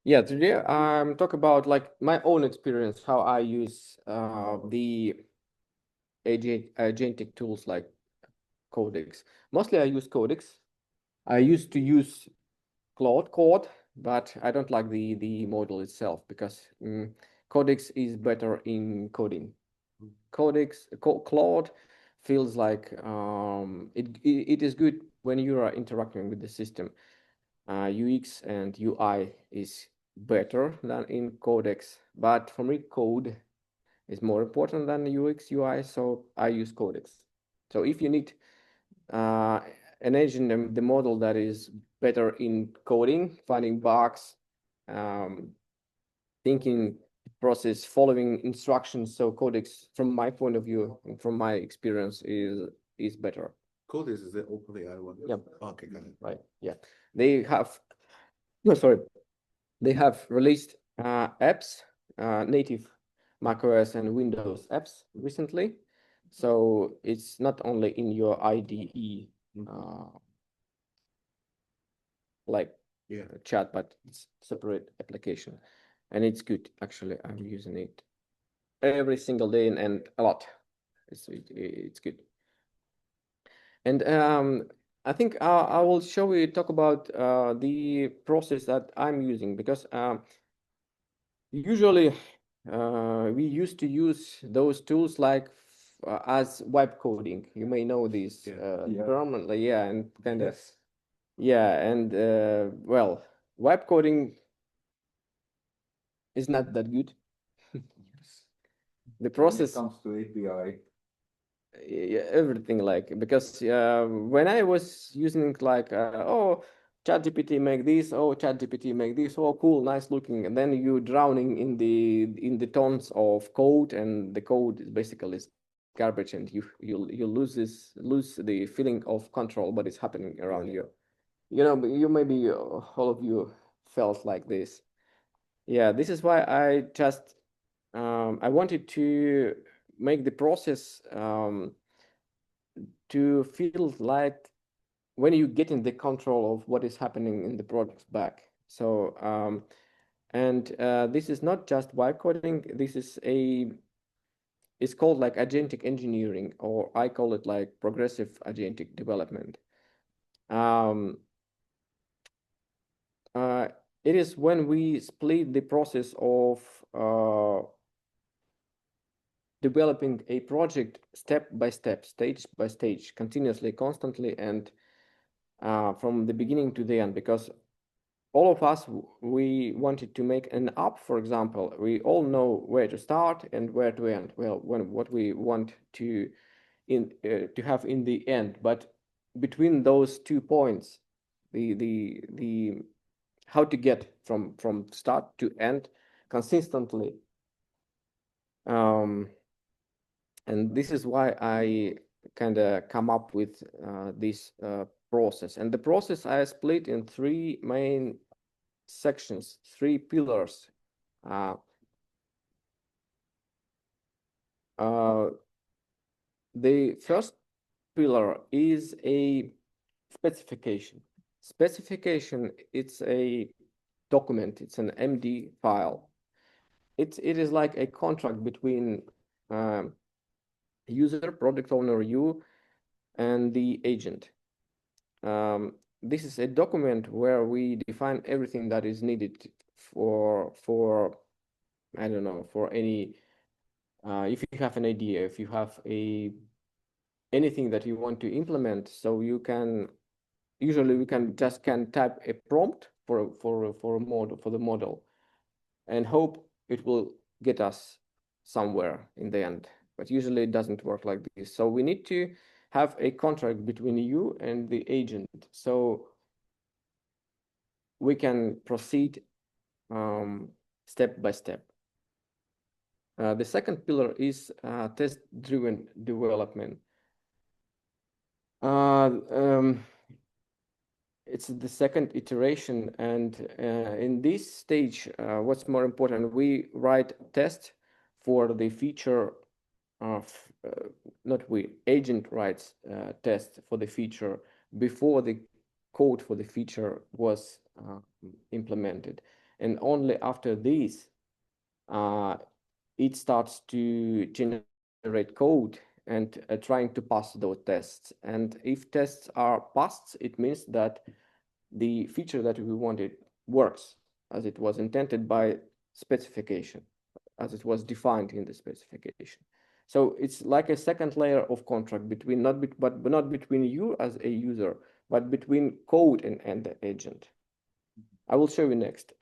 Yeah, today I'm talk about like my own experience, how I use the agentic tools like Codex. Mostly I use Codex. I used to use Claude Code, but I don't like the model itself because Codex is better in coding. Claude feels like it is good when you are interacting with the system. UX and UI is better than in Codex, but for me, code is more important than UX UI, so I use Codex. So if you need uh, an engine, the model that is better in coding, finding bugs, um, thinking process, following instructions, so Codex, from my point of view, and from my experience, is better. Codex is the OpenAI one. Yep. Okay, got it. Right. Yeah. They have, no, sorry, they have released apps, native macOS and Windows apps recently. So it's not only in your IDE like Yeah. chat, but it's separate application, and it's good. Actually, I'm using it every single day and a lot. It's good. And I think I will show you talk about the process that I'm using because usually we used to use those tools like as web coding. You may know this term, yeah, and kind of yeah, and well, web coding is not that good. Yes. The When it process, comes to API, yeah, everything like because when I was using like oh ChatGPT make this, oh ChatGPT make this, oh cool, nice looking, and then you drowning in the tons of code, and the code is basically is garbage, and you lose the feeling of control what is happening around yeah. you. You know, you maybe all of you felt like this. Yeah, this is why I just I wanted to make the process to feel like when you get in the control of what is happening in the product's back. So and this is not just vibe coding. This is it's called like agentic engineering, or I call it like progressive agentic development. Um, uh, it is when we split the process of developing a project step by step, stage by stage, continuously, constantly, and from the beginning to the end. Because all of us, we wanted to make an app, for example, we all know where to start and where to end. Well, when what we want to have in the end, but between those 2 points, the how to get from start to end consistently. Um, and this is why I kind of come up with this process. And the process I split in three main sections, three pillars. Uh, uh, the first pillar is a specification. Specification, it's a document, it's an MD file. It is like a contract between um, user, product owner, you, and the agent. This is a document where we define everything that is needed for I don't know, for any if you have an idea, if you have a anything that you want to implement, so you can usually we can type a prompt for a model for the model and hope it will get us somewhere in the end. But usually it doesn't work like this. So we need to have a contract between you and the agent, so we can proceed step by step. The second pillar is test-driven development. Uh, um, it's the second iteration, and in this stage, what's more important, we write test for the feature of, not we, agent writes test for the feature before the code for the feature was implemented. And only after this, it starts to generate code and trying to pass those tests. And if tests are passed, it means that the feature that we wanted works as it was intended by specification, as it was defined in the specification. So it's like a second layer of contract between but not between you as a user, but between code and the agent. I will show you next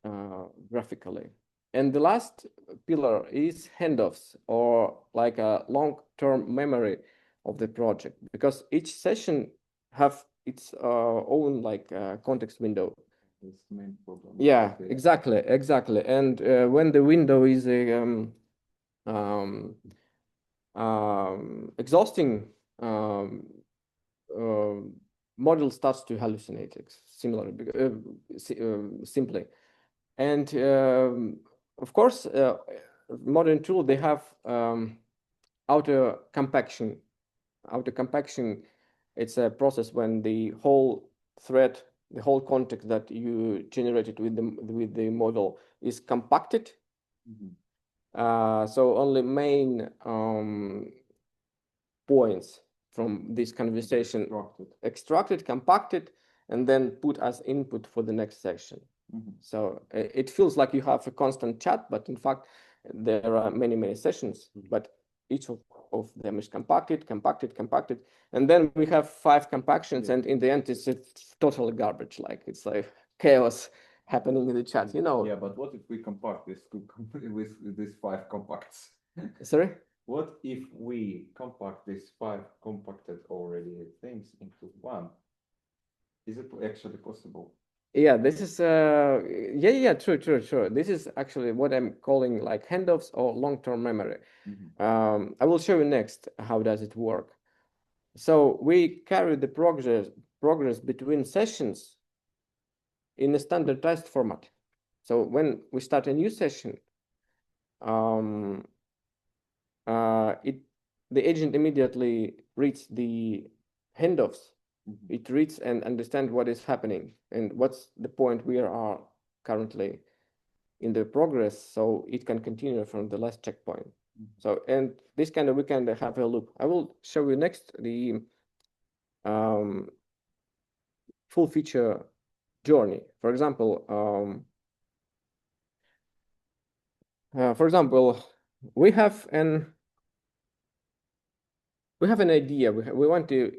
graphically. And the last pillar is handoffs, or like a long-term memory of the project, because each session have its own like context window. That's the main problem. Yeah, Okay. exactly. And when the window is exhausting, model starts to hallucinate similar, simply. And of course, modern tool, they have outer compaction. Outer compaction, it's a process when the whole thread, the whole context that you generated with the model is compacted. So only main points from this conversation extracted, compacted, and then put as input for the next section. So it feels like you have a constant chat, but in fact, there are many sessions, but each of them is compacted. And then we have 5 compactions, and in the end, it's total garbage. Like it's like chaos happening in the chat, you know. Yeah, but what if we compact this with these 5 compacts? Sorry? What if we compact these 5 compacted already things into one? Is it actually possible? Yeah, this is true. This is actually what I'm calling like handoffs or long-term memory. I will show you next how does it work. So we carry the progress between sessions in a standardized format. So when we start a new session, the agent immediately reads the handoffs. It reads and understands what is happening and what's the point we are currently in the progress, so it can continue from the last checkpoint. So, and this kind of, we can have a loop. I will show you next the full feature journey. For example, we have an idea. We want to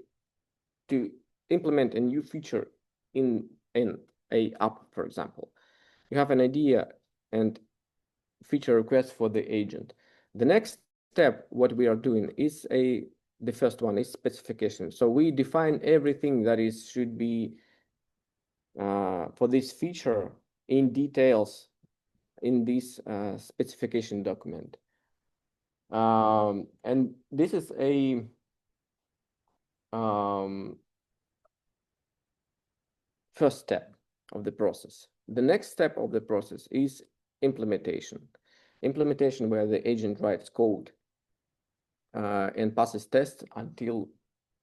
implement a new feature in a app, for example. You have an idea and feature request for the agent. The next step, what we are doing is the first one is specification. So we define everything that should be for this feature in details in this specification document. And this is a first step of the process. The next step of the process is implementation. Implementation where the agent writes code and passes tests until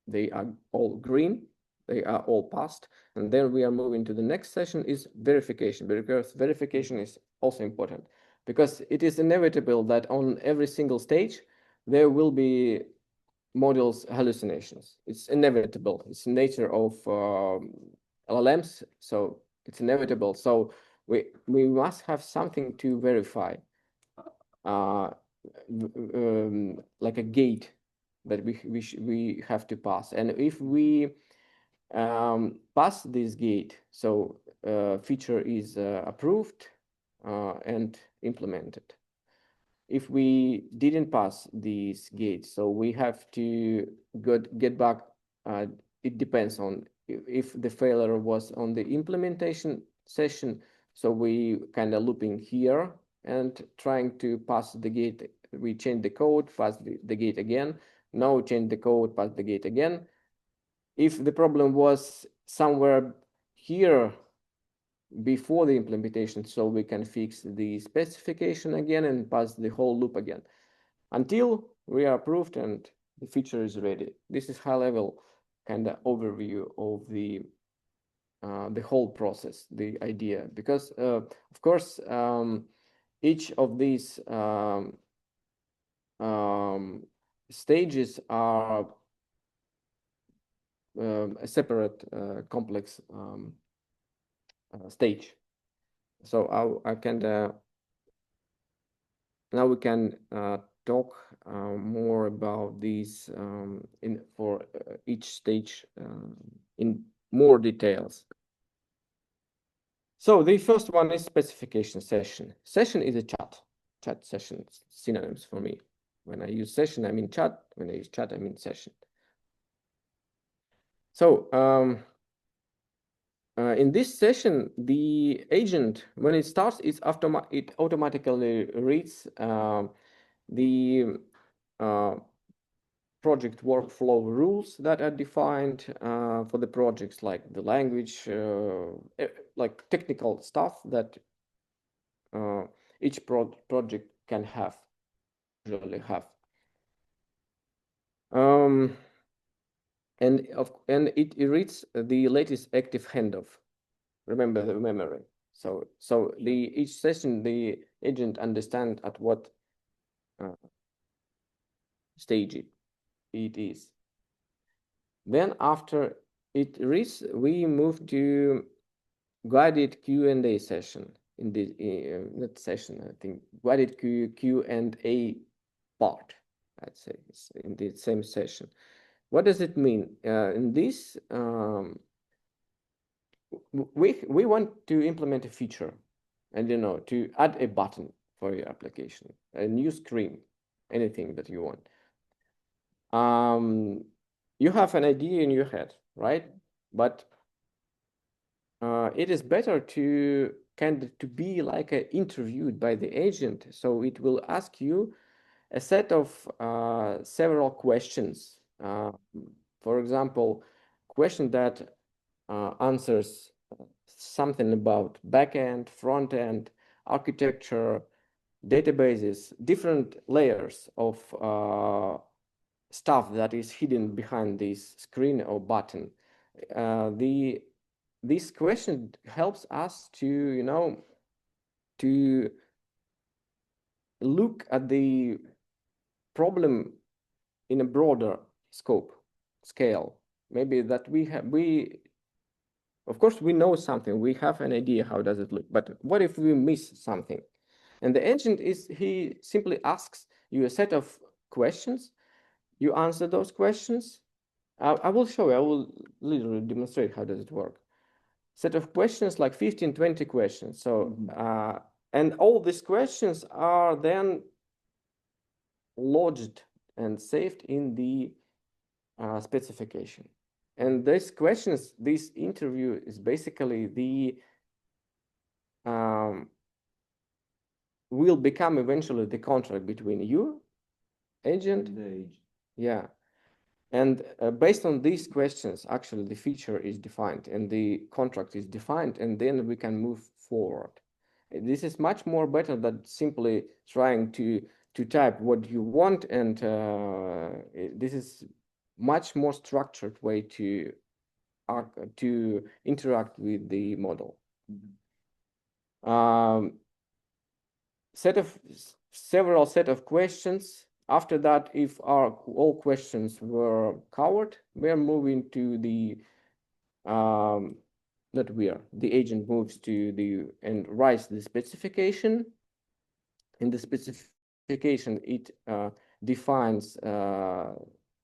they are all green, they are all passed. And then we are moving to the next session is verification, because verification is also important, because it is inevitable that on every single stage, there will be models hallucinations. It's inevitable. It's the nature of LLMs, so it's inevitable. So we must have something to verify, like a gate that we have to pass. And if we pass this gate, so feature is approved and implemented. If we didn't pass these gates, so we have to get back. It depends on if the failure was on the implementation session. So we kind of looping here and trying to pass the gate. We change the code, pass the gate again. Now change the code, pass the gate again. If the problem was somewhere here before the implementation, so we can fix the specification again and pass the whole loop again until we are approved and the feature is ready. This is high level kind of overview of the the whole process, the idea, because of course each of these stages are a separate complex stage. So I can now we can talk more about these for each stage in more details. So the first one is specification session. Session is a chat session, synonyms for me. When I use session, I mean chat. When I use chat, I mean session. So in this session, the agent, when it starts, it automatically reads the project workflow rules that are defined for the projects, like the language, like technical stuff that each project can usually have. And it reads the latest active handoff. Remember the memory. So each session, the agent understands at what stage it is. Then after it reads, we move to guided Q&A session. In the not session, I think guided Q&A part. I'd say it's in the same session. What does it mean? In this, we want to implement a feature, and to add a button for your application, a new screen, anything that you want. You have an idea in your head, right? But it is better to be like interviewed by the agent. So it will ask you a set of several questions. For example, question that answers something about backend, front end, architecture, databases, different layers of stuff that is hidden behind this screen or button. This question helps us to to look at the problem in a broader scale. Maybe that of course we know something, we have an idea how does it look, but what if we miss something? And the agent he simply asks you a set of questions, you answer those questions. I will show you, I will literally demonstrate how does it work. Set of questions, like 15, 20 questions. So, and all these questions are then lodged and saved in the specification. And these questions, this interview is basically will become eventually the contract between you, agent, and the agent. Yeah. And based on these questions, actually the feature is defined and the contract is defined, and then we can move forward. This is much more better than simply trying to type what you want, and this is much more structured way to interact with the model. Several set of questions. After that, if all questions were covered, we are moving to the the agent moves to and writes the specification. In the specification, it defines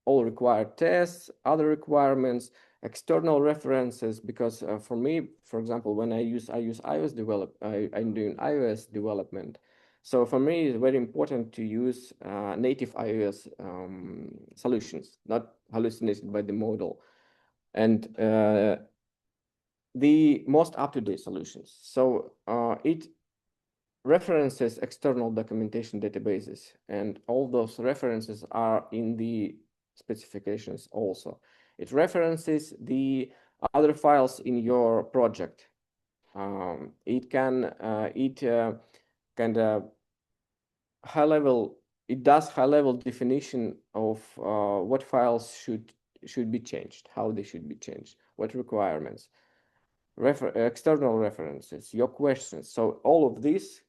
all required tests, other requirements, external references, because for me, for example, when I use iOS I'm doing iOS development. So for me, it's very important to use native iOS solutions, not hallucinated by the model, and the most up-to-date solutions. So it references external documentation databases, and all those references are in the specifications also. It references the other files in your project. It can it does high-level definition of what files should be changed, how they should be changed, what requirements. external references, your questions. So all of this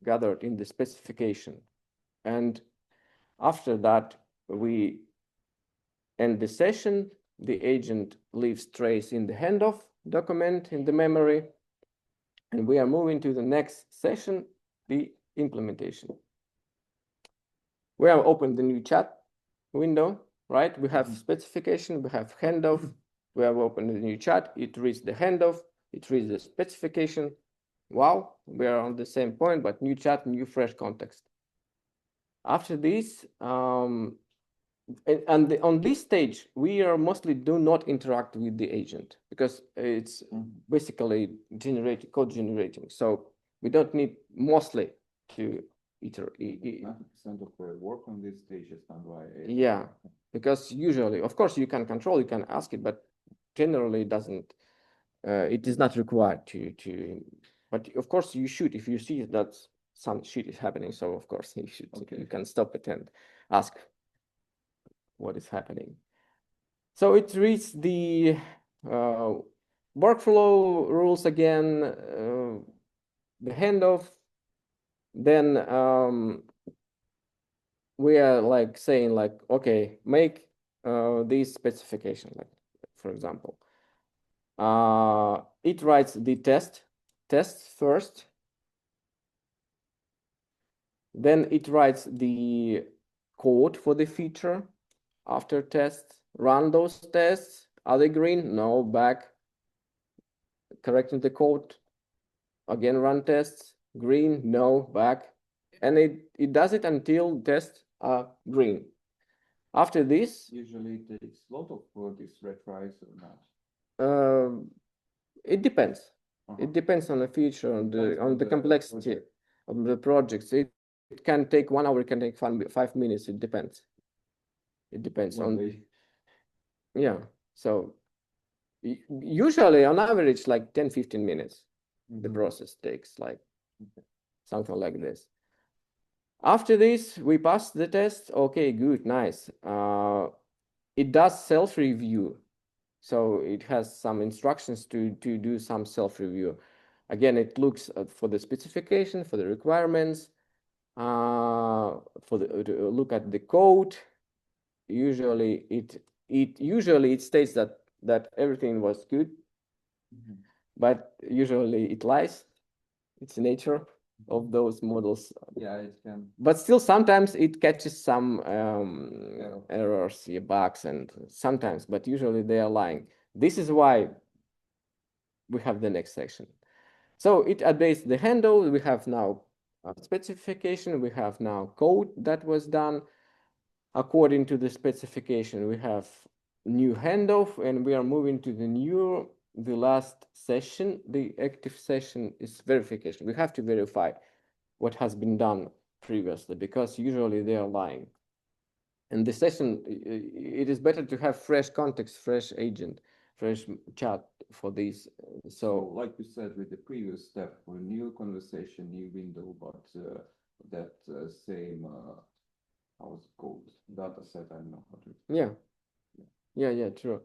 gathered in the specification. And after that, we end the session. The agent leaves trace in the handoff document in the memory. And we are moving to the next session, the implementation. We have opened the new chat window, right? We have specification, we have handoff. We have opened the new chat. It reads the handoff. It reads the specification. Wow, we are on the same point, but new chat, new fresh context. After this, on this stage, we are mostly do not interact with the agent because it's basically code generating. So we don't need mostly to iterate. 90% of the work on this stage is done by AI. Yeah, because usually, of course, you can control, you can ask it, but generally it doesn't. It is not required to. But of course, you should if you see that some shit is happening. So of course, you should. Okay. You can stop it and ask what is happening. So it reads the workflow rules again, the handoff. Then we are like saying like, okay, make this specification, like for example. It writes the tests first. Then it writes the code for the feature after tests. Run those tests. Are they green? No, back. Correcting the code. Again, run tests. Green, no, back. And it does it until tests are green. After this, usually it takes a lot of these retries or not. It depends. It depends on the feature, on the complexity of the projects. It can take 1 hour, it can take 5 minutes. It depends. It depends on. Yeah. So usually on average, like 10-15 minutes, the process takes like something like this. After this, we pass the test. Okay, good, nice. It does self-review. So it has some instructions to do some self-review. Again, it looks for the specification, for the requirements, to look at the code. Usually it states that everything was good, but usually it lies. It's the nature of those models. Yeah, it can. But still, sometimes it catches some errors, bugs, and sometimes, but usually they are lying. This is why we have the next section. So it updates the handle. We have now a specification. We have now code that was done according to the specification. We have new handoff, and we are moving to the last session. The active session is verification. We have to verify what has been done previously because usually they are lying. And the session, it is better to have fresh context, fresh agent, fresh chat for these. So like you said with the previous step, for new conversation, new window, but that same how it's called, data set, I don't know how to. Yeah, true.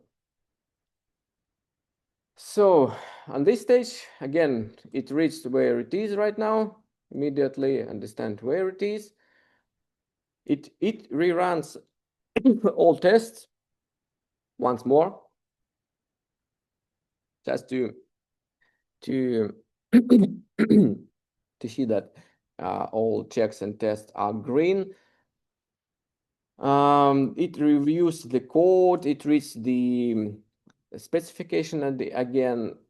So on this stage, again, it reads where it is right now, immediately understand where it is. It reruns all tests once more, just to see that all checks and tests are green. It reviews the code, it reads the specification and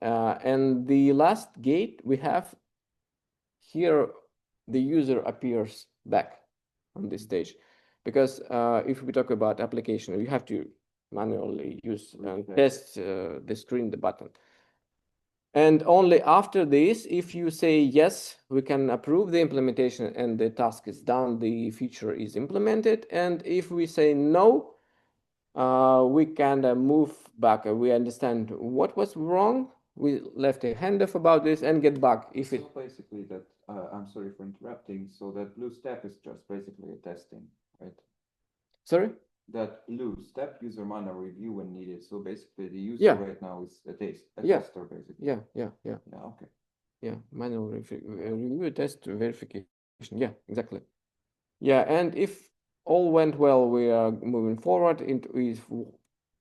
and the last gate we have here, the user appears back on this stage, because if we talk about application, you have to manually use and test the screen, the button. And only after this, if you say yes, we can approve the implementation and the task is done, the feature is implemented. And if we say no, we can move back. We understand what was wrong. We left a handoff about this and get back. If it basically that, I'm sorry for interrupting. So that blue step is just basically a testing, right? Sorry? that blue step user manner review when needed. So basically, the user Yeah, right now is a yeah, tester, basically. yeah. Yeah, okay. Yeah, manual review test verification. Yeah, exactly. Yeah, and if all went well, we are moving forward. Into if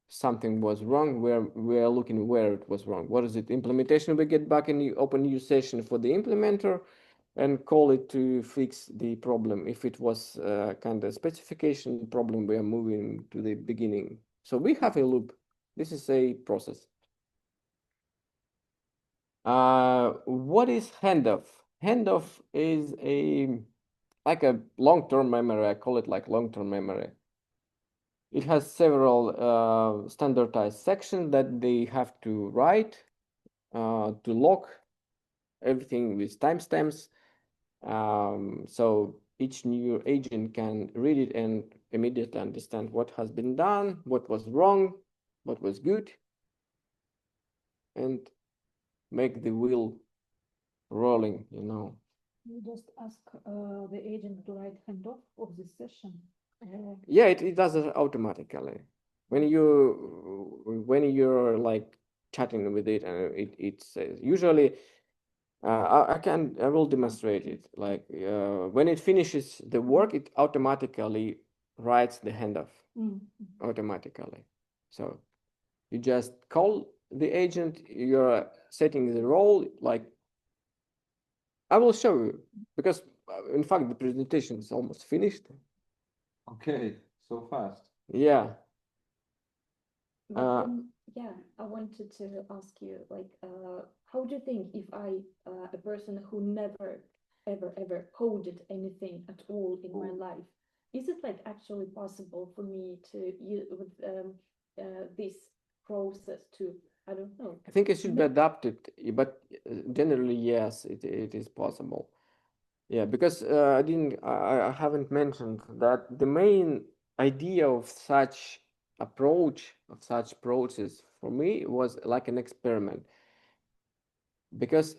something was wrong, we are looking where it was wrong. What is it? Implementation. We get back and you open new session for the implementer, and call it to fix the problem. If it was kind of specification problem, we are moving to the beginning. So we have a loop. This is a process. What is handoff? Handoff is a like a long-term memory. I call it like long-term memory. It has several standardized sections that they have to write to log everything with timestamps. So each new agent can read it and immediately understand what has been done, what was wrong, what was good, and make the wheel rolling, you know. You just ask the agent to write handoff of this session. Yeah, it does it automatically. When you're like chatting with it, and it says usually I will demonstrate it. Like when it finishes the work, it automatically writes the handoff automatically. So you just call the agent. You're setting the role. Like I will show you because in fact the presentation is almost finished. Okay, so fast. Yeah. But yeah, I wanted to ask you, like, how do you think if a person who never, ever coded anything at all in my life, is it like actually possible for me to use with this process to, I don't know. I think it should be adapted, but generally, yes, it is possible. Yeah, because I haven't mentioned that the main idea of such approach, of such process, for me was like an experiment. Because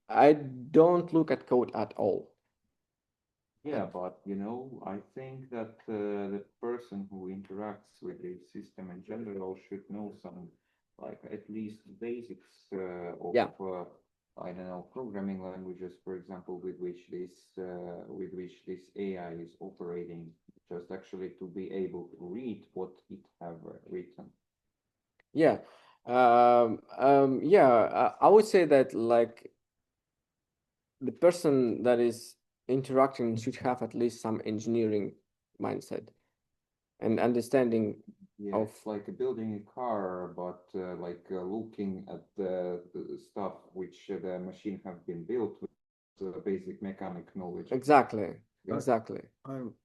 I don't look at code at all. Yeah, but I think that the person who interacts with the system in general should know some, like at least basics of, Yeah. I don't know, programming languages, for example, with which this AI is operating, just actually to be able to read what it have written. Yeah. Yeah, I would say that like the person that is interacting should have at least some engineering mindset and understanding Yeah, of it's like building a car, but like looking at the stuff which the machine have been built with basic mechanic knowledge. exactly, Uh, exactly. I'm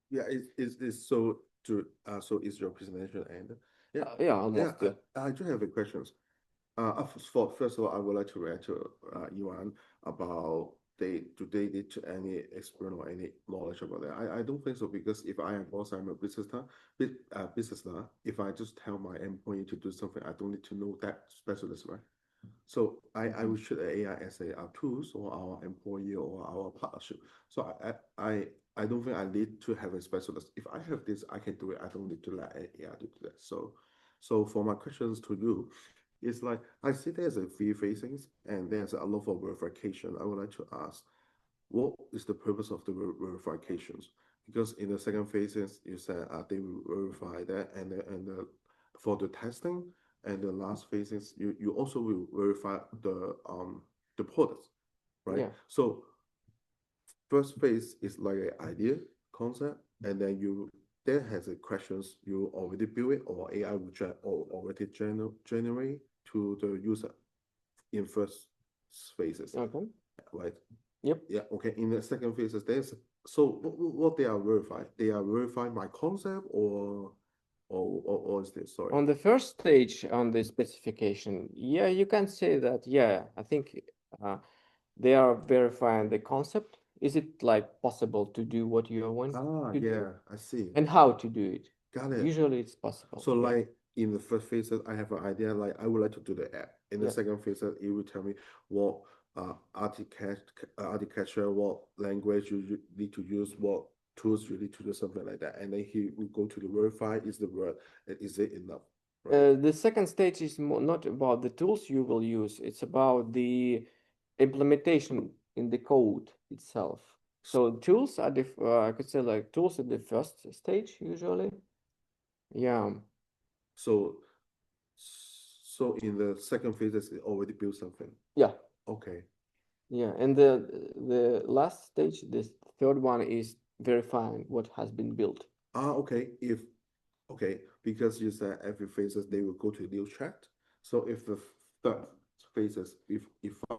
yeah, it's so to so is your presentation end? Yeah, Yeah, yeah. almost. Yeah. I do have a questions. For first of all, I would like to react to Ivan about do they need to any experience or any knowledge about that? I don't think so because if I am boss, I'm a business star. If I just tell my employee to do something, I don't need to know that specialist, right? So I will treat AI as our tools or our employee or our partnership. So I don't think I need to have a specialist. If I have this, I can do it. I don't need to let AI do that. So for my questions to you, it's like I see there's a few facings and there's a lot of verification. I would like to ask, what is the purpose of the verifications? Because in the second phases, you said they will verify that, for the testing, and the last phases, you also will verify the products, right? Yeah. So first phase is like an idea concept, and then you then has a questions you already build it or AI will or already generate to the user in first phases, Okay. right? Yep. Yeah, okay. In the second phases, there's so what they are verified? They are verifying my concept or is this sorry? On the first stage on the specification, yeah, you can say that. Yeah, I think uh, they are verifying the concept. Is it like possible to do what you want to do, Yeah, I see. and how to do it? Got it. Usually, it's possible. So Yeah. like in the first phase, I have an idea, like I would like to do the app. In the Yeah. second phase, it will tell me what architecture, what language you need to use, what tools you need to do something like that, and then he will go to the verify is the word, is it enough? The second stage is not about the tools you will use, it's about the implementation in the code itself. So tools are I could say like tools at the first stage usually. Yeah. So, so in the second phase, it already built something. Yeah. Okay. Yeah. And the last stage, this third one is verifying what has been built. Okay. Okay, because you said every phases they will go to new chat. So if the third phases, if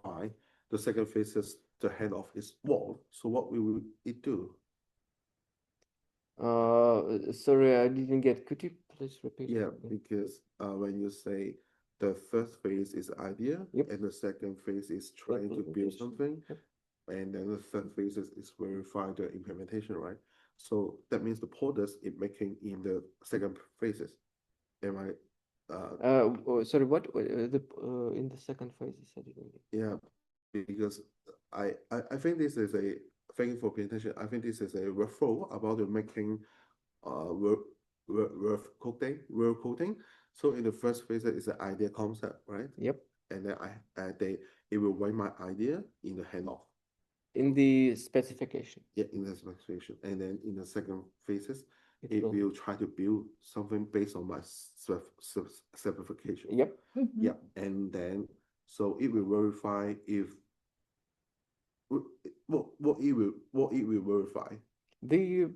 I, the second phases, the handoff is wall. So what will it do? Sorry, I didn't get. Could you please repeat? Yeah, because when you say the first phase is idea, Yep. and the second phase is trying to build Implementation. something, Yep. and then the third phase is verify the implementation, right? So that means the porters is making in the second phases. Am I? Sorry, what the in the second phase you said it only. Yeah, because I think this is a thank you for paying attention. I think this is a referral about the making word coding. So in the first phase it's an idea concept, right? Yep. And then it will write my idea in the handoff. In the specification. Yeah, in the specification. And then in the second phases, It it will- will try to build something based on my specification. Yep. Mhm. Yeah, and then so it will verify if what it will verify. The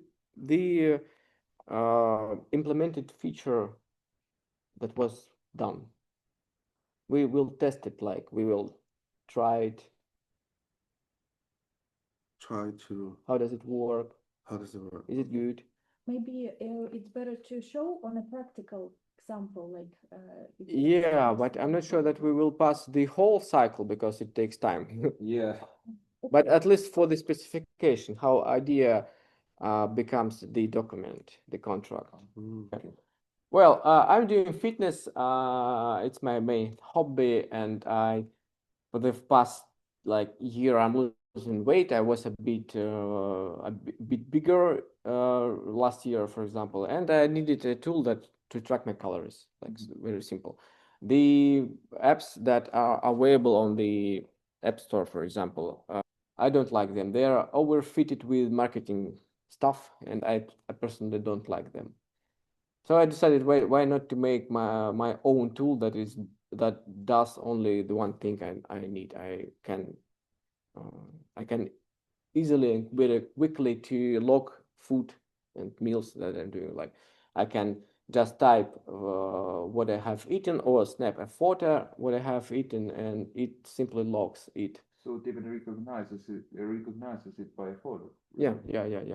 implemented feature that was done. We will test it, like we will try it. Try to How does it work? how does it work? Is it good? Maybe it's better to show on a practical example, like if you Yeah, have but I'm not something sure that we will pass the whole cycle because it takes time. Yeah. But at least for the specification, how idea becomes the document, the contract. Mm. Well, I'm doing fitness. It's my main hobby, and for the past like year, I'm losing weight. I was a bit bigger last year, for example, and I needed a tool that to track my calories. Like very simple. The apps that are available on the App Store, for example, I don't like them. They are overfitted with marketing stuff, and I personally don't like them. So I decided why not to make my own tool that does only the one thing I need. I can easily and very quickly to log food and meals that I'm doing. Like I can just type what I have eaten or snap a photo what I have eaten, and it simply logs it. So it even recognizes it by a photo. Yeah. Yes.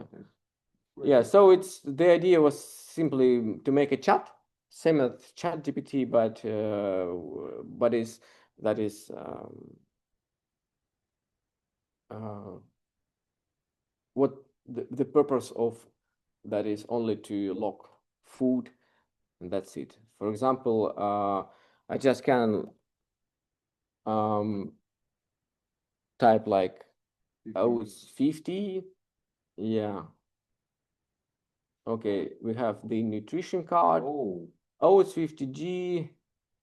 Yeah, so it's the idea was simply to make a chat, same as ChatGPT, but is that is what the purpose of that is only to log food, and that's it. For example, I just can type like it's 50. Yeah. Okay, we have the nutrition card. It's 50G,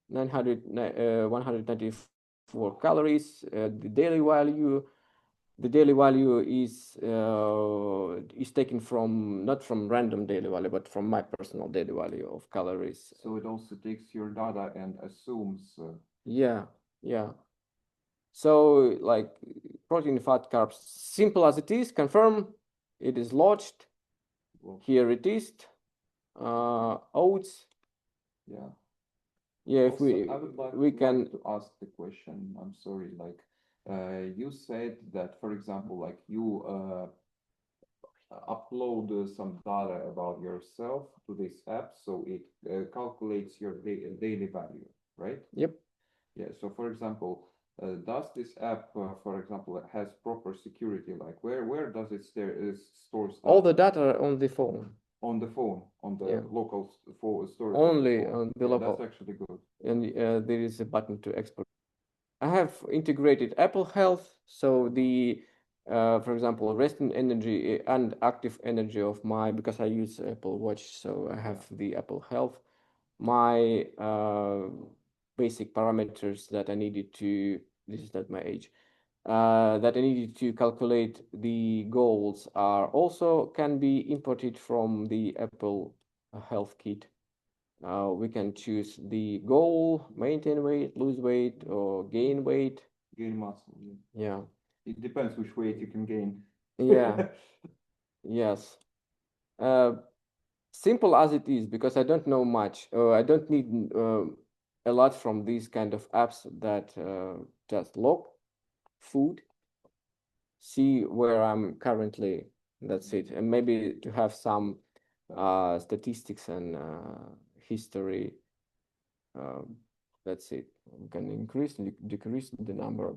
194 calories. The daily value is taken from not from random daily value, but from my personal daily value of calories. So it also takes your data and assumes. Yeah. So like protein, fat, carbs, simple as it is, confirm it is lodged. Here it is. Oats. Yeah. Yeah, Also, I would like to ask the question. I'm sorry, like you said that, for example, like you upload some data about yourself to this app, so it calculates your daily value, right? Yep. Yeah. So, for example, does this app, for example, has proper security? Like, where does it stores all the data on the phone? On the phone, on the Yeah. local storage. Only phone. on the Yeah, local. That's actually good. And there is a button to export. I have integrated Apple Health, so the for example, resting energy and active energy of my, because I use Apple Watch, so I have the Apple Health, my basic parameters that I needed to, this is not my age, that I needed to calculate the goals are also can be imported from the Apple Health Kit. We can choose the goal, maintain weight, lose weight, or gain weight. Gain muscle. Yeah. It depends which weight you can gain. Yeah. Yes. Simple as it is, because I don't know much. I don't need a lot from these kind of apps that just log food, see where I'm currently. That's it, and maybe to have some statistics and history. That's it. We can increase, decrease the number.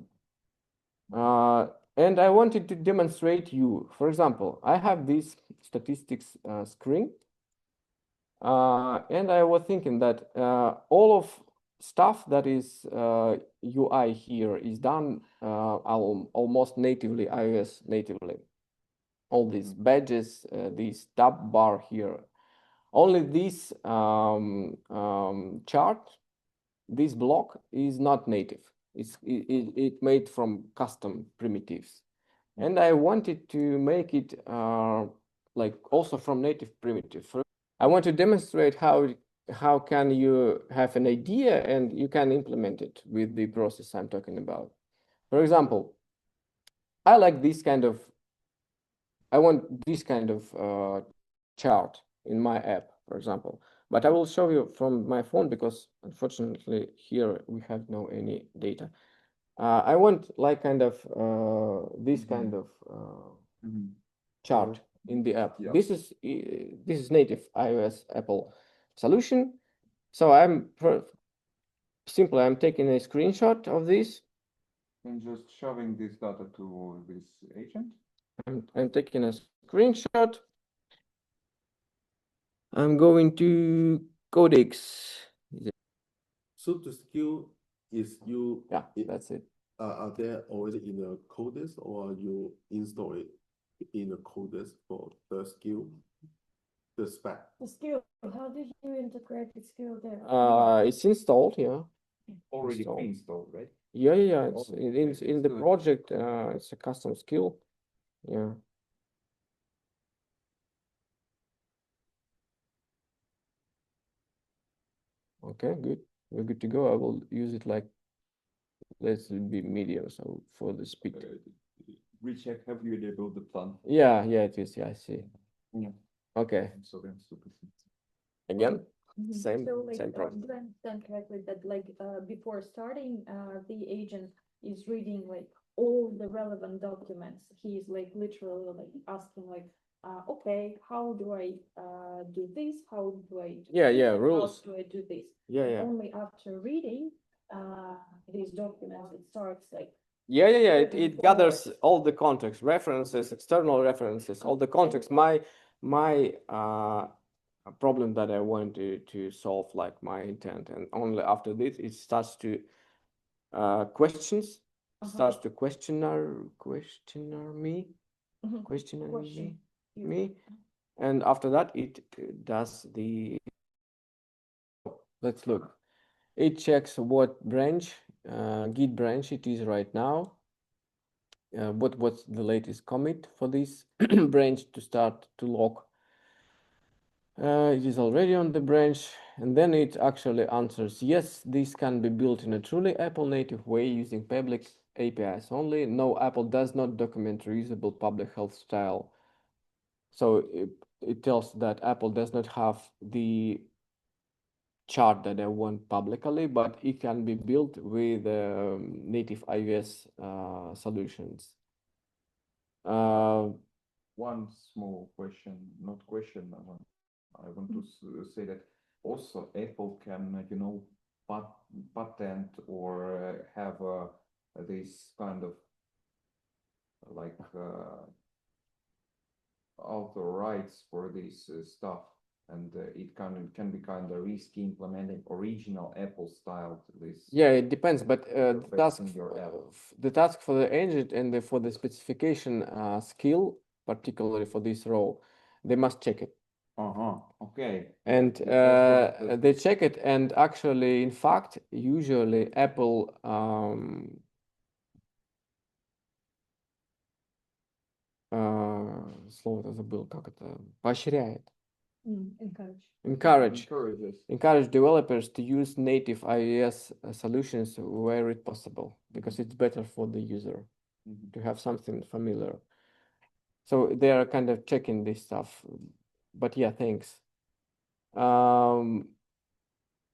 And I wanted to demonstrate you. For example, I have this statistics screen. And I was thinking that all of stuff that is UI here is done almost natively, iOS natively. All these badges, this tab bar here. Only this chart, this block is not native. It made from custom primitives. And I wanted to make it like also from native primitive. I want to demonstrate how can you have an idea and you can implement it with the process I'm talking about. For example, I like this kind of, I want this kind of chart in my app, for example. But I will show you from my phone because unfortunately here we have no any data. I want like kind of this kind of chart in the app. Yeah. This is native iOS Apple solution. So I'm simply I'm taking a screenshot of this. And just shoving this data to this agent. I'm taking a screenshot. I'm going to Codex. So the skill is you. Yeah, that's it. Are they already in the codes or you install it in the codes for the skill, the spec? The skill, how did you integrate the skill there? It's installed, yeah. Already Installed. pre-installed, right? Yeah. It's Oh, in the good. project. It's a custom skill. Yeah. Okay, good. We're good to go. I will use it like, let's be medium, so for the speed. Recheck, have you enabled the plan? Yeah, it is. Yeah, I see. Yeah. Okay, So then super simple. again, Mhm. same So like, process. do I understand correctly that like before starting, the agent is reading like all the relevant documents. He's like literally like asking like, okay, how do I do this? How do I do Yeah, this? And rules. how do I do this? Yeah, And yeah. only after reading these documents, it starts like Yeah. It moving gathers forward. all the context, references, external references, all the context. My problem that I want to solve, like my intent, and only after this it starts to questions, starts to questionnaire me, Mhm. questionnaire Question you. me, and after that it does the. Let's look. It checks what branch, Git branch it is right now. What's the latest commit for this branch to start to log. It is already on the branch, and then it actually answers, yes, this can be built in a truly Apple native way using public APIs only. No, Apple does not document reusable public health style. So it tells that Apple does not have the chart that I want publicly, but it can be built with native iOS solutions. One small question, not question, I want to say that also Apple can, patent or have this kind of like author rights for this stuff. and it can be kind of risky implementing original Apple style to this. Yeah, it depends, but Perfecting your app. the task for the agent and for the specification skill, particularly for this role, they must check it. Okay. And they check it, and actually, in fact, usually Apple слово это забыл, как это, поощряет. Encourage developers to use native iOS solutions where it possible, because it's better for the user to have something familiar. So they are kind of checking this stuff. But yeah, thanks.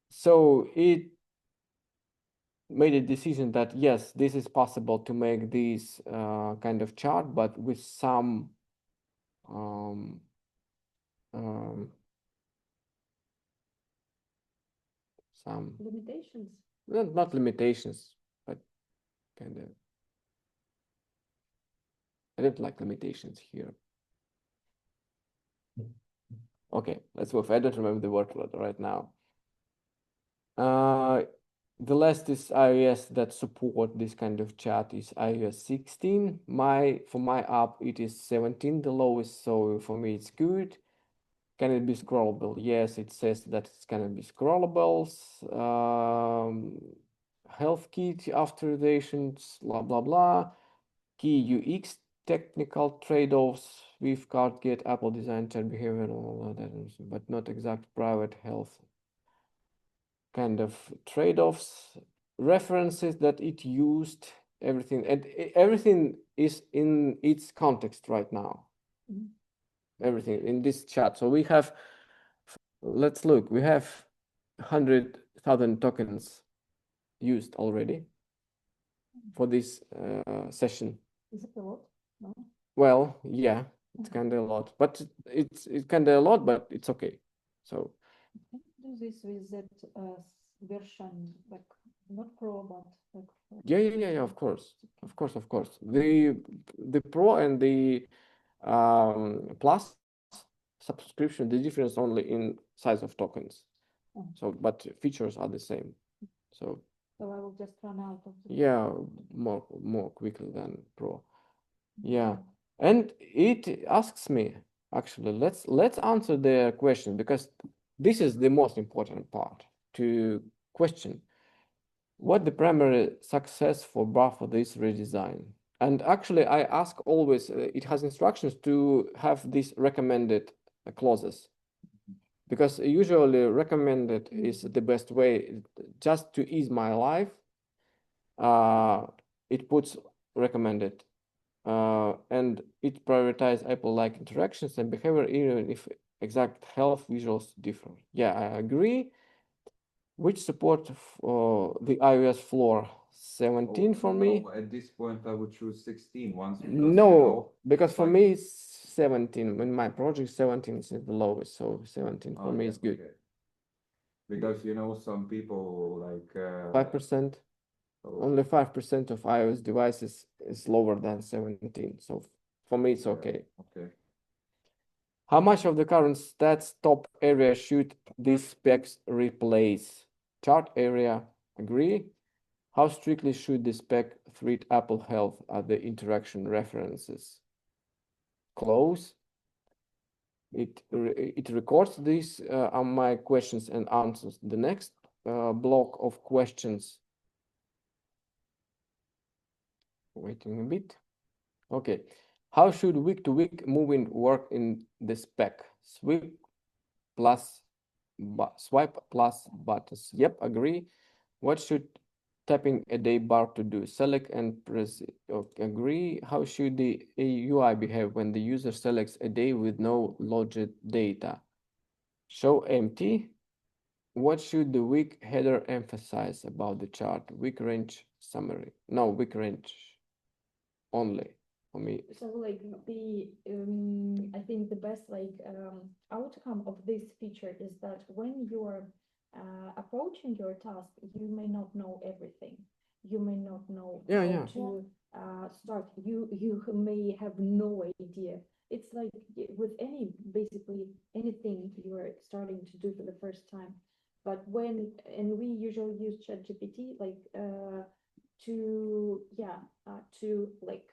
So it made a decision that yes, this is possible to make this kind of chart, but with some limitations. Not limitations, but kind of. I don't like limitations here. Okay, let's move. I don't remember the word right now. The last is iOS that support this kind of chat is iOS 16. For my app it is 17, the lowest, so for me it's good. Can it be scrollable? Yes, it says that it's gonna be scrollable. Health kit authorizations, blah blah blah. Key UX technical trade-offs with card get Apple design chat behavior and all that, but not exact private health kind of trade-offs, references that it used, everything, and everything is in its context right now. Everything in this chat. So we have, let's look, we have 100,000 tokens used already for this session. Is it a lot? No. Well, yeah, it's kind of a lot, but it's kind of a lot, but it's okay. So Can you do this with that version, like not Pro, but like yeah, of course. The Pro and the Plus subscription, the difference only in size of tokens. So, but features are the same. So I will just run out of the yeah, more quickly than Pro. Yeah, and it asks me actually. Let's answer the question, because this is the most important part to question. What the primary success for bar for this redesign? And actually, I ask always. It has instructions to have these recommended clauses, because usually recommended is the best way, just to ease my life. It puts recommended, and it prioritizes Apple-like interactions and behavior, even if exact health visuals differ. Yeah, I agree. Which support for the iOS floor? 17 for me. At this point, I would choose 16 once. No, because for me it's 17. In my project, 17 is the lowest, so 17 for me is good. Okay. Because some people like 5%. Only 5% of iOS devices is lower than 17. So for me, it's okay. Okay. How much of the current stats top area should these specs replace? Chart area, agree. How strictly should the spec treat Apple Health at the interaction references? Close. It records these are my questions and answers. The next block of questions. Waiting a bit. Okay. How should week-to-week moving work in the spec? Swipe plus buttons. Yep, agree. What should tapping a day bar to do? Select and press. Okay, agree. How should the UI behave when the user selects a day with no logged data? Show empty. What should the week header emphasize about the chart? Week range summary. No, week range only for me. So like I think the best outcome of this feature is that when you are approaching your task, you may not know everything. You may not know how to start. You may have no idea it's like with basically anything you're starting to do for the first time. But and we usually use ChatGPT like to like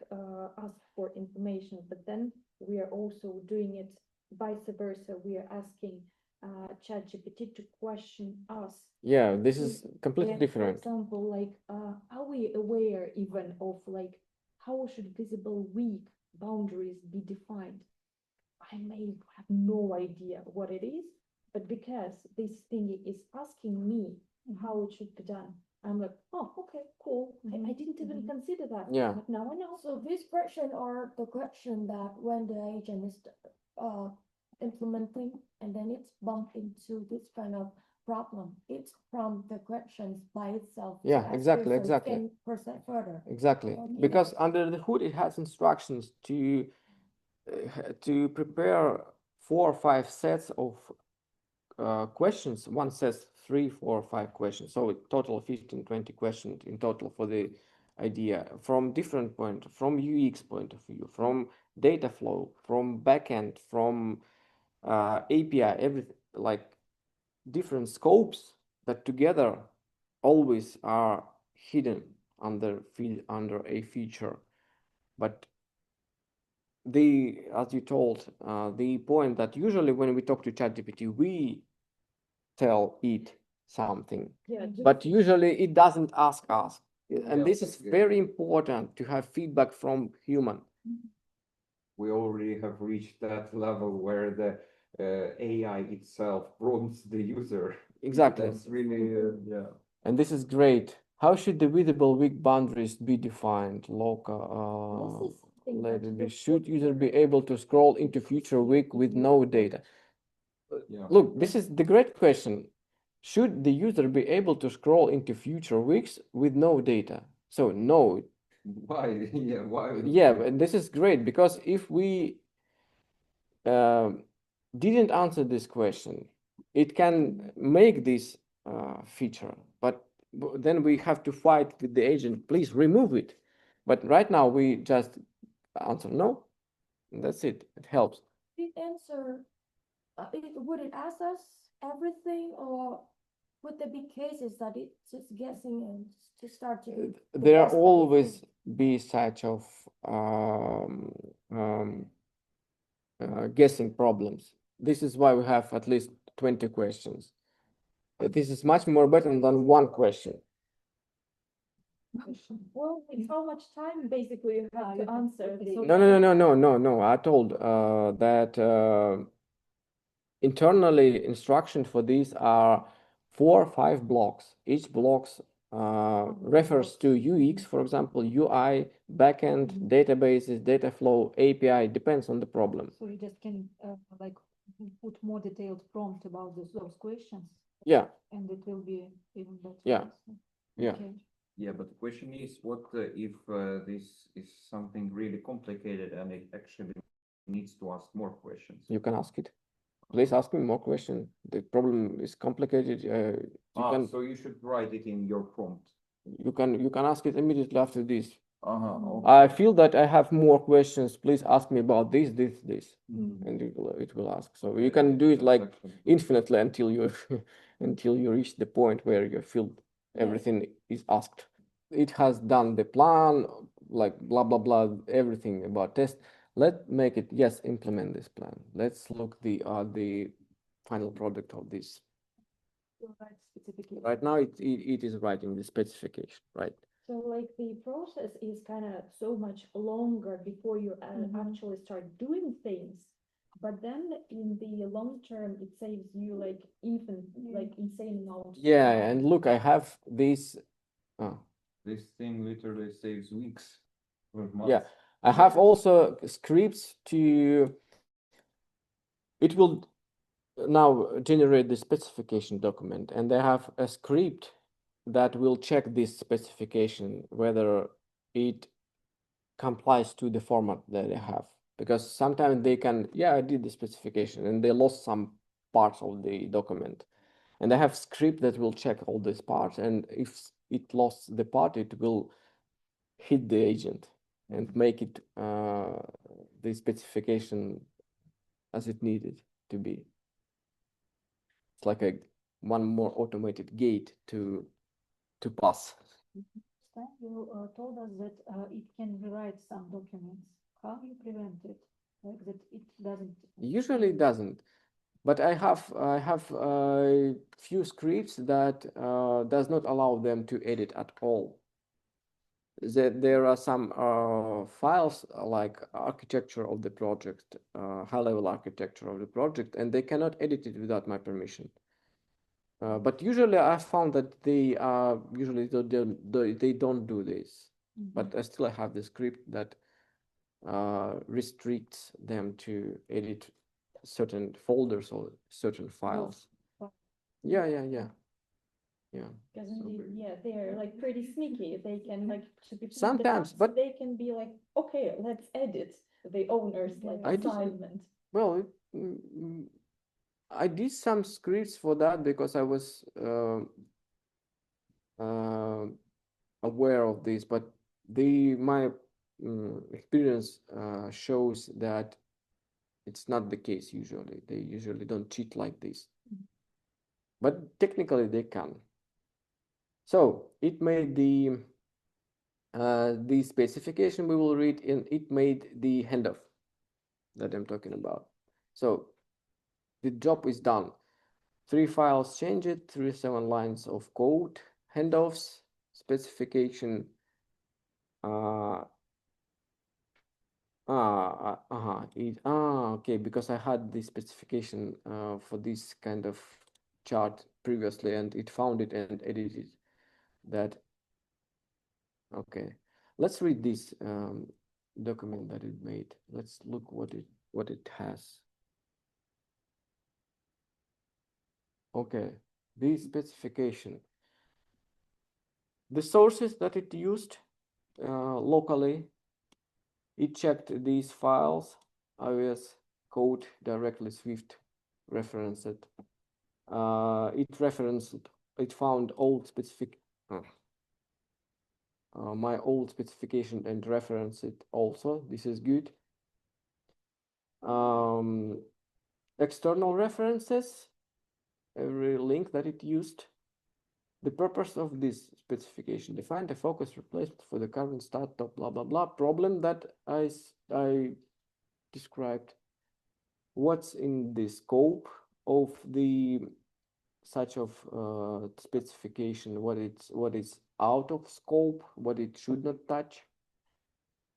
ask for information, but then we are also doing it vice versa. We are asking ChatGPT to question us. Yeah, this is completely For different. example, like are we aware even of like how should visible weak boundaries be defined? I may have no idea what it is, but because this thing is asking me how it should be done, I'm like, oh, okay, cool. I didn't even consider that. Yeah. But now I know. So this question are the question that when the agent is implementing and then it's bumped into this kind of problem, it's from the questions by itself. to Yeah, ask exactly, you, so it exactly. can proceed further. Exactly, Okay. because under the hood it has instructions to prepare 4 or 5 sets of questions. One says 3, 4, 5 questions, so a total of 15, 20 questions in total for the idea from different point, from UX point of view, from data flow, from backend, from API, everything, like different scopes that together always are hidden under a feature. But as you told, the point that usually when we talk to ChatGPT, we tell it something, Yeah, but usually it doesn't ask us. And Yeah, this is yeah. very important to have feedback from human. We already have reached that level where the AI itself prompts the user. Exactly. That's really, yeah. And this is great. How should the visible weak boundaries be defined? This Local, is something that you should put user be your- able to scroll into future week with no data? Yeah. Look, this is the great question. Should the user be able to scroll into future weeks with no data? So no. Why? Yeah, why? Yeah, but this is great because if we didn't answer this question, it can make this feature, but then we have to fight with the agent, please remove it. But right now we just answer no, and that's it. It helps. The answer, would it ask us everything, or would there be cases that it's just guessing and to start to do the There best that it always can? be such of guessing problems. This is why we have at least 20 questions. This is much more better than one question. Well, it's how much time basically you have to answer the. No. I told that internally instruction for these are 4 or 5 blocks. Each blocks refers to UX, for example, UI, backend, databases, data flow, API, depends on the problem. So you just can like put more detailed prompt about those questions, Yeah, and it will be even better. Yeah. So, yeah. okay. Yeah, but the question is, what if this is something really complicated and it actually needs to ask more questions? You can ask it. Please ask me more questions. The problem is complicated. So you should write it in your prompt. You can ask it immediately after this. Okay. I feel that I have more questions. Please ask me about this, Mhm. and it will ask. So you can do it like infinitely until you until you reach the point where you feel everything is asked. It has done the plan, like blah blah blah, everything about test. Let's make it, yes, implement this plan. Let's look the final product of this. So write specifically. Right now it is writing the specification, right? So like the process is kind of so much longer before you actually start doing things. But then in the long term, it saves you like even like insane amounts. of Yeah, time. and look, I have this. This thing literally saves weeks or Yeah, months. I have also scripts to. It will now generate the specification document, and they have a script that will check this specification whether it complies to the format that they have. Because sometimes they can, yeah, I did the specification, and they lost some parts of the document. And I have script that will check all these parts, and if it lost the part, it will hit the agent and make it the specification as it needed to be. It's like a one more automated gate to pass. Stan, you told us that it can rewrite some documents. How you prevent it? Like that it doesn't. Usually it doesn't, but I have a few scripts that does not allow them to edit at all. There are some files like architecture of the project, high-level architecture of the project, and they cannot edit it without my permission. But usually I found that they usually they don't do this. But I still have the script that restricts them to edit certain folders or certain files. Yeah. Because indeed, yeah, they're like pretty sneaky. They can like to be Sometimes, but they can be like, okay, let's edit the owner's like I just- assignment. well, I did some scripts for that because I was aware of this, but my experience shows that it's not the case usually. They usually don't cheat like this. But technically they can. So it made the specification we will read in, it made the handoff that I'm talking about. So the job is done. 3 files changed, 37 lines of code, handoffs, specification. Okay, because I had the specification for this kind of chart previously, and it found it and edited that. Okay, let's read this document that it made. Let's look what it has. Okay, the specification. The sources that it used locally, it checked these files, iOS code directly Swift referenced. It found old specific, my old specification and referenced it also. This is good. External references, every link that it used. The purpose of this specification: define a focus replacement for the current startup, blah, blah, blah, problem that I described. What's in the scope of the such of specification, what is out of scope, what it should not touch,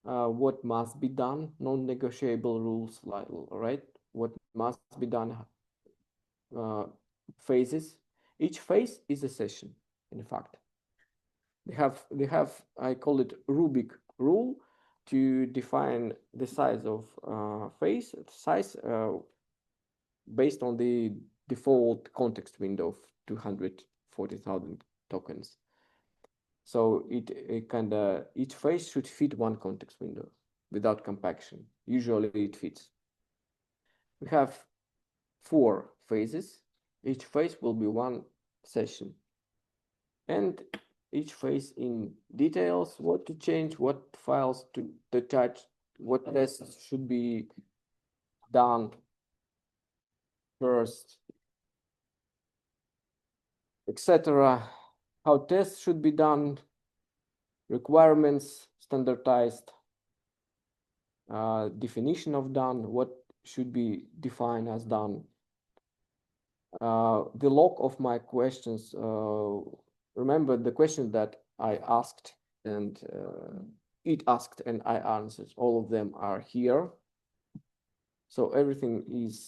what must be done, non-negotiable rules, like, right? What must be done, phases. Each phase is a session, in fact. They have I call it Rubik rule to define the size of phase size based on the default context window of 240,000 tokens. So it kind of each phase should fit one context window without compaction. Usually it fits. We have 4 phases. Each phase will be one session. And each phase in details, what to change, what files to touch, what tests should be done first, etc. How tests should be done, requirements, standardized, definition of done, what should be defined as done. The log of my questions, remember the question that I asked and it asked and I answered, all of them are here. So everything is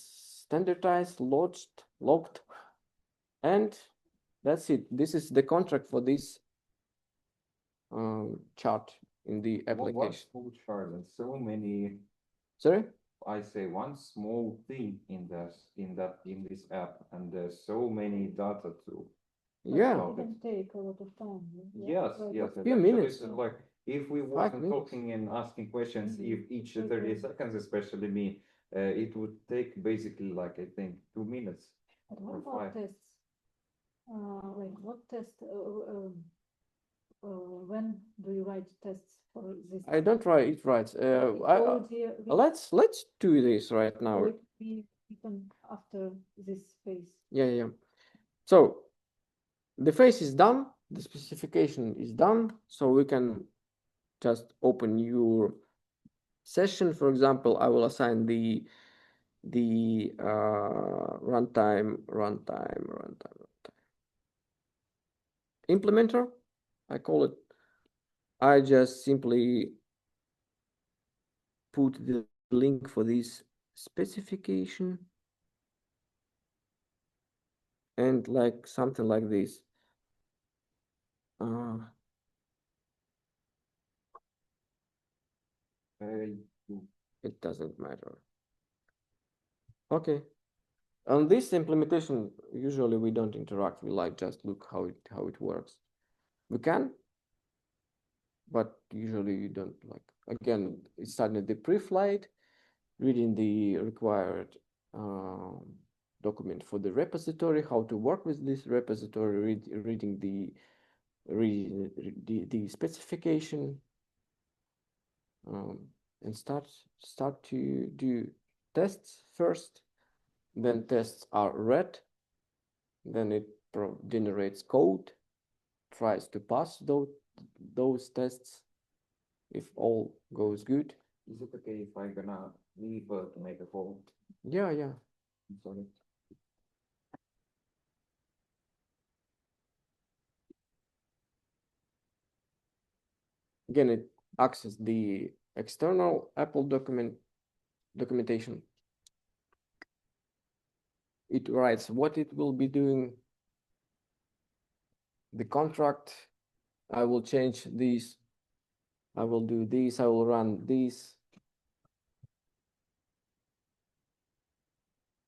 standardized, logged, and that's it. This is the contract for this chart in the application. One small chart and so many. Sorry? I say one small thing in this app, and there's so many data to. Yeah. about It it. can take a lot of time. Yes, Like, yes. few Actually, minutes. it's like if we 5 wasn't minutes. talking and asking questions, if each Okay. 30 seconds, especially me, it would take basically like I think 2 minutes. But what or about 5. tests? Like what test? when do you write tests for this? I don't write it right. Already Let's do this right now. or it be written after this phase? Yeah. So the phase is done, the specification is done, so we can just open your session. For example, I will assign the runtime implementer. I call it. I just simply put the link for this specification and like something like this. It doesn't matter. Okay. On this implementation, usually we don't interact. We like just look how it works. We can, but usually you don't like. Again, it's starting at the pre-flight, reading the required document for the repository, how to work with this repository, reading the specification, and start to do tests first. Then tests are read. Then it generates code, tries to pass those tests. If all goes good. Is it okay if I'm gonna leave to make a call? Yeah. I'm sorry. Again, it accesses the external Apple documentation. It writes what it will be doing, the contract. I will change these. I will do this. I will run this.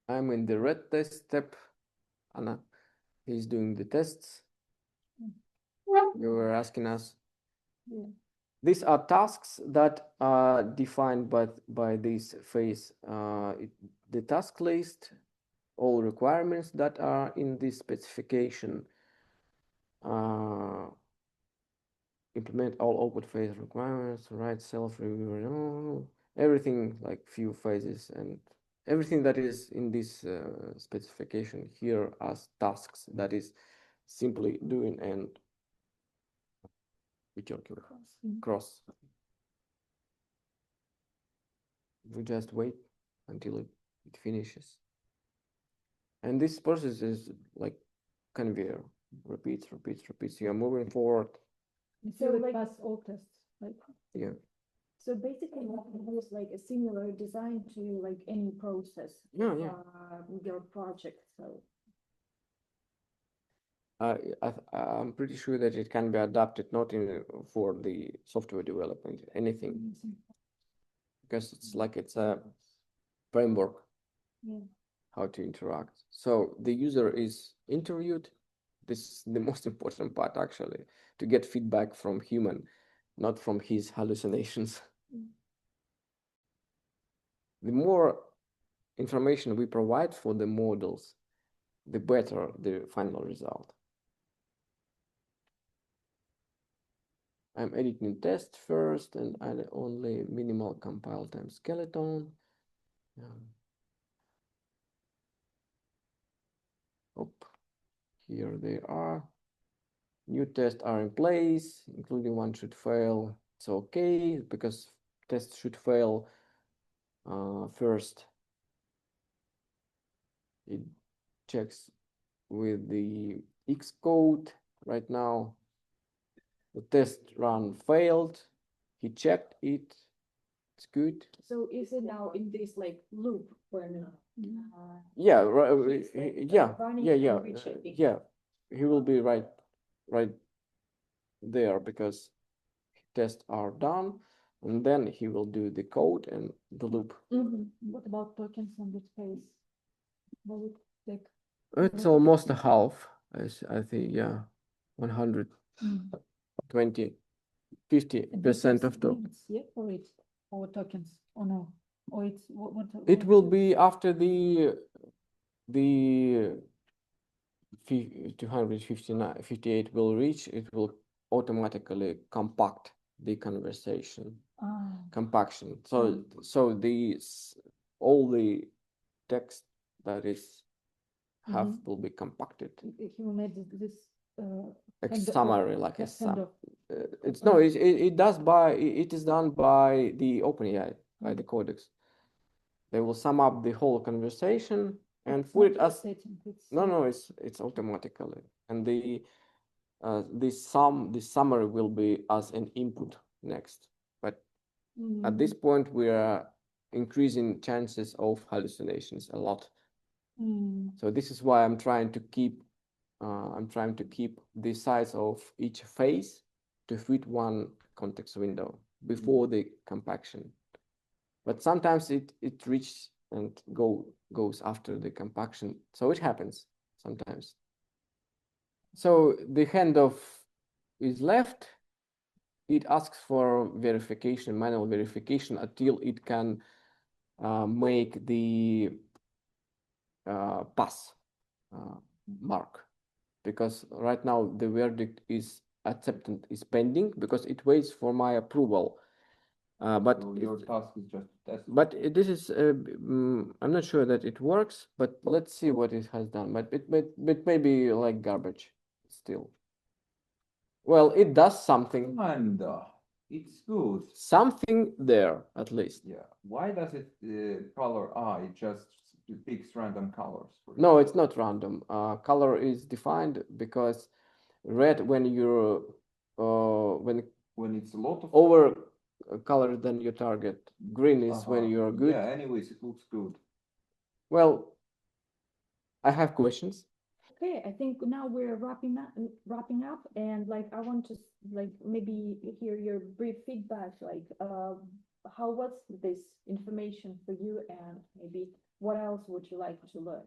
I'm in the red test step. Anna is doing the tests. You were asking us. Yeah. These are tasks that are defined by this phase. The task list, all requirements that are in this specification, implement all output phase requirements, write self-review, everything like few phases and everything that is in this specification here as tasks that is simply doing and cross. We just wait until it finishes. And this process is like conveyor, repeats. You are moving forward. Until So, it like- pass all tests, like. Yeah. So basically, it was like a similar design to like any process. Yeah. Your project. So I'm pretty sure that it can be adapted not in for the software development, anything, because it's a framework. Yeah. How to interact. So the user is interviewed. This is the most important part actually, to get feedback from human, not from his hallucinations. The more information we provide for the models, the better the final result. I'm editing test first and add only minimal compile time skeleton. Here they are. New tests are in place, including one should fail. It's okay because tests should fail first. It checks with the Xcode right now. The test run failed. He checked it. It's good. so is it now in this like loop when Yeah, He's, like, yeah, running yeah, and yeah, rechecking. yeah. He will be right there because tests are done, and then he will do the code and the loop. What about tokens on this phase? Will it take? It's almost a half, I think, yeah, 120, 50% of tokens. Yeah, for it, or tokens, or no, or it's what? It will be after the 259, 58 will reach, it will automatically compact the conversation. Ah, Compaction. So all the text that is have Mhm. will be compacted. he made this A kind of- summary, like a kind sum. of It's no, it does by it is done by the OpenAI, by the codex. They will sum up the whole conversation and it's put not it your as setting, it's no, it's automatically, and the summary will be as an input next. But at this point, we are increasing chances of hallucinations a lot. So this is why I'm trying to keep the size of each phase to fit one context window before the compaction. But sometimes it reaches and goes after the compaction. So it happens sometimes. So the handoff is left. It asks for verification, manual verification, until it can make the pass mark, because right now the verdict is accepted, is pending, because it waits for my approval. But So your task is just to test. but this is I'm not sure that it works, but let's see what it has done. But it may be like garbage still. Well, it does something. And it's good. Something there at least. Yeah. Why does it color? It just picks random colors. No, it's not random. Color is defined because red when you're when it's a lot of over color than your target. Green is when you're good. Yeah. Anyways, it looks good. Well, I have questions. Okay, I think now we're wrapping up, and like I want to like maybe hear your brief feedback, like how was this information for you, and maybe what else would you like to learn?